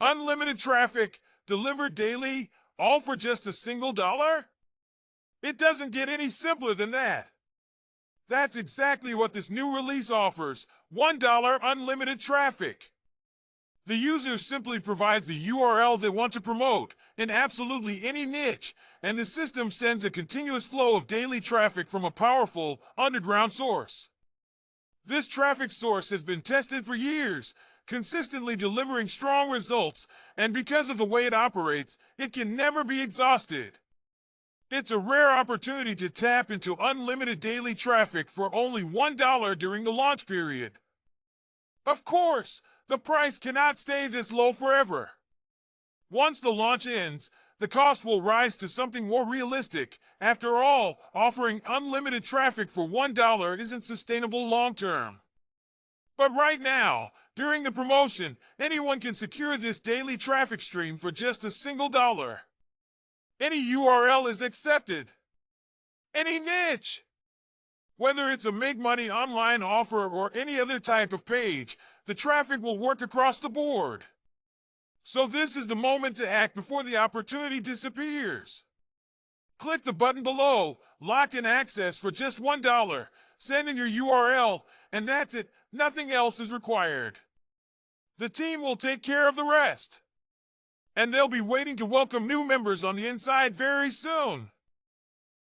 Unlimited traffic, delivered daily, all for just a single dollar? It doesn't get any simpler than that. That's exactly what this new release offers, $1 unlimited traffic. The user simply provides the URL they want to promote in absolutely any niche, and the system sends a continuous flow of daily traffic from a powerful, underground source. This traffic source has been tested for years, consistently delivering strong results, and because of the way it operates, it can never be exhausted. It's a rare opportunity to tap into unlimited daily traffic for only $1 during the launch period. Of course, the price cannot stay this low forever. Once the launch ends, the cost will rise to something more realistic. After all, offering unlimited traffic for $1 isn't sustainable long term. But right now, during the promotion, anyone can secure this daily traffic stream for just a single dollar. Any URL is accepted. Any niche. Whether it's a make money online offer or any other type of page, the traffic will work across the board. So this is the moment to act before the opportunity disappears. Click the button below, lock in access for just $1, send in your URL, and that's it, nothing else is required. The team will take care of the rest. And they'll be waiting to welcome new members on the inside very soon.